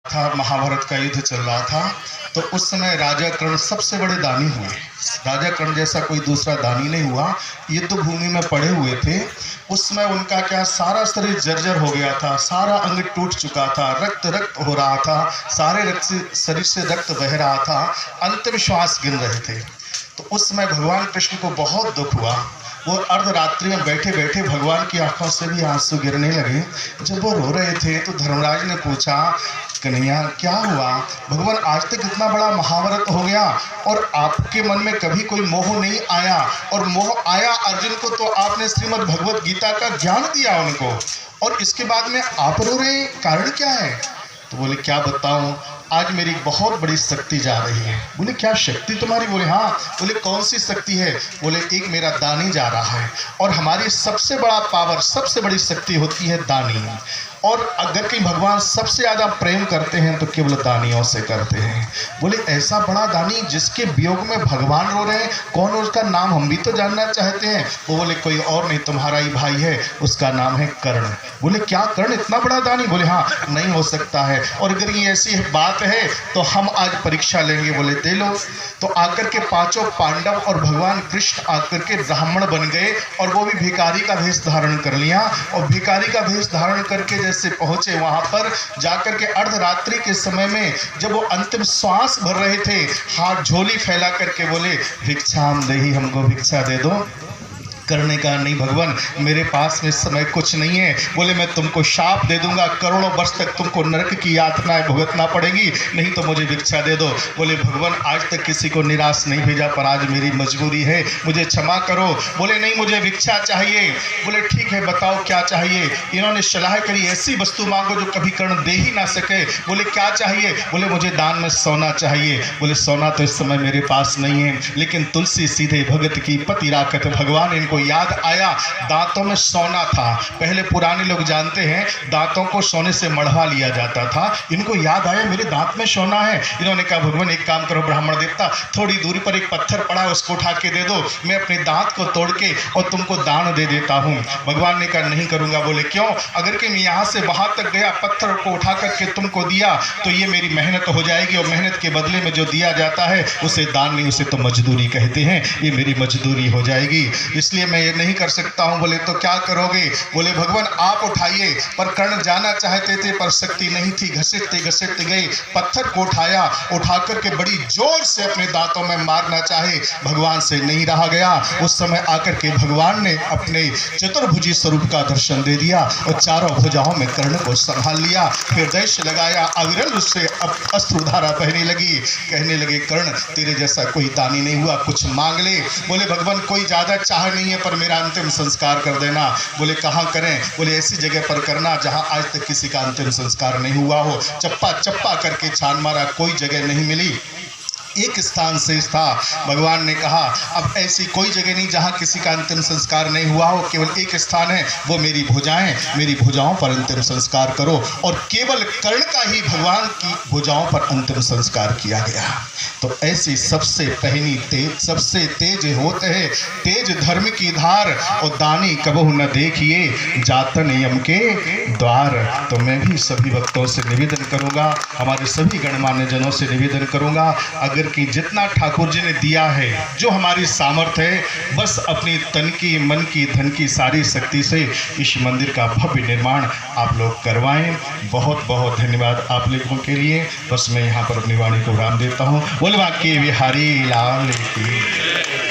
था, महाभारत का युद्ध चल रहा था, तो उस समय राजा कर्ण सबसे बड़े दानी हुए। राजा कर्ण जैसा कोई दूसरा दानी नहीं हुआ। युद्ध भूमि में पड़े हुए थे। उस समय उनका क्या सारा शरीर जर्जर हो गया था, सारा अंग टूट चुका था, रक्त रक्त हो रहा था, सारे रक्त शरीर से रक्त बह रहा था, अंतिम श्वास गिन रहे थे। तो उस समय भगवान कृष्ण को बहुत दुख हुआ। वो अर्धरात्रि में बैठे बैठे भगवान की आंखों से भी आंसू गिरने लगे। जब वो रो रहे थे तो धर्मराज ने पूछा, कन्हैया क्या हुआ? भगवान आज तक इतना बड़ा महाभारत हो गया और आपके मन में कभी कोई मोह नहीं आया, और मोह आया अर्जुन को तो आपने श्रीमद् भगवत गीता का ज्ञान दिया उनको, और इसके बाद में आप रो रहे, कारण क्या है? तो बोले क्या बताऊं, आज मेरी बहुत बड़ी शक्ति जा रही है। बोले क्या शक्ति तुम्हारी? बोले हाँ। बोले कौन सी शक्ति है? बोले एक मेरा दानी जा रहा है, और हमारी सबसे बड़ा पावर, सबसे बड़ी शक्ति होती है दानी। और अगर कहीं भगवान सबसे ज़्यादा प्रेम करते हैं तो केवल दानियों से करते हैं। बोले ऐसा बड़ा दानी जिसके वियोग में भगवान रो रहे हैं, कौन? उसका नाम हम भी तो जानना चाहते हैं। वो बोले कोई और नहीं, तुम्हारा ही भाई है, उसका नाम है कर्ण। बोले क्या कर्ण इतना बड़ा दानी? बोले हाँ, नहीं हो सकता है, और अगर ये ऐसी बात है तो हम आज परीक्षा लेंगे। बोले दे लो। तो आकर के पांचों पांडव और भगवान कृष्ण आकर के ब्राह्मण बन गए, और वो भी भिखारी का भेष धारण कर लिया। और भिखारी का भेष धारण करके जैसे पहुंचे वहां पर जाकर के अर्धरात्रि के समय में जब वो अंतिम श्वास भर रहे थे, हाथ झोली फैला करके बोले भिक्षाम देहि, हमको भिक्षा दे दो। करने का नहीं भगवान, मेरे पास में समय कुछ नहीं है। बोले मैं तुमको शाप दे दूंगा, करोड़ों वर्ष तक तुमको नरक की यातनाएं भुगतना पड़ेगी, नहीं तो मुझे भिक्षा दे दो। बोले भगवान आज तक किसी को निराश नहीं भेजा, पर आज मेरी मजबूरी है, मुझे क्षमा करो। बोले नहीं मुझे भिक्षा चाहिए। बोले ठीक है बताओ क्या चाहिए? इन्होंने सलाह करी ऐसी वस्तु मांगो जो कभी कर्ण दे ही ना सके। बोले क्या चाहिए? बोले मुझे दान में सोना चाहिए। बोले सोना तो इस समय मेरे पास नहीं है, लेकिन तुलसी सीधे भगत की पति राखत। भगवान इनको याद आया, दांतों में सोना था। पहले पुराने लोग जानते हैं दांतों को सोने से मढ़वा लिया जाता था। इनको याद आया मेरे दांत में सोना है। इन्होंने कहा भगवान एक काम करो ब्राह्मण देवता, थोड़ी दूरी पर एक पत्थर पड़ा है, उसको उठा के दे दो, मैं अपने दांत को तोड़ के और तुमको दान दे देता हूँ। भगवान ने कहा नहीं करूंगा। बोले क्यों? अगर कि मैं यहाँ से वहां तक गया, पत्थर को उठा करके तुमको दिया तो ये मेरी मेहनत हो जाएगी, और मेहनत के बदले में जो दिया जाता है उसे दान नहीं, उसे तो मजदूरी कहते हैं, ये मेरी मजदूरी हो जाएगी, इसलिए मैं ये नहीं कर सकता हूं। बोले तो क्या करोगे? बोले भगवान आप उठाइए। पर कर्ण जाना चाहते थे पर शक्ति नहीं थी, घसीटते घसीटते गए, पत्थर को उठाया, उठा करके बड़ी जोर से अपने दांतों में मारना चाहे, भगवान से नहीं रहा गया। उस समय आकर के भगवान ने अपने चतुर्भुजी स्वरूप का दर्शन दे दिया और चारों भुजाओं में कर्ण को संभाल लिया, फिर दैश लगाया, अविरल उससे अश्रुधारा बहने लगी। कहने लगे कर्ण तेरे जैसा कोई दानी नहीं हुआ, कुछ मांग ले। बोले भगवान कोई ज्यादा चाह नहीं है, पर मेरा अंतिम संस्कार कर देना। बोले कहाँ करें? बोले ऐसी जगह पर करना जहाँ आज तक किसी का अंतिम संस्कार नहीं हुआ हो। चप्पा चप्पा करके छान मारा, कोई जगह नहीं मिली, एक स्थान शेष था। भगवान ने कहा अब ऐसी कोई जगह नहीं जहां किसी का अंतिम संस्कार नहीं हुआ हो, केवल एक स्थान है, वो मेरी भुजाएं, मेरी भुजाओं पर अंतिम संस्कार करो। और केवल कर्ण का ही भगवान की भुजाओं पर अंतिम संस्कार किया गया। तो ऐसी सबसे पहली तेज, सबसे तेज होते हैं तेज धर्म की धार, और दानी कबहु न देखिए जातन यम के द्वार। तो मैं भी सभी भक्तों से निवेदन करूंगा, हमारे सभी गणमान्य जनों से निवेदन करूंगा, अगर कि जितना ठाकुर जी ने दिया है, जो हमारी सामर्थ्य है, बस अपनी तन की, मन की, धन की सारी शक्ति से इस मंदिर का भव्य निर्माण आप लोग करवाएं। बहुत बहुत धन्यवाद आप लोगों के लिए। बस मैं यहाँ पर अपनी वाणी को विराम देता हूँ। बोल बाकी बिहारी लाल की।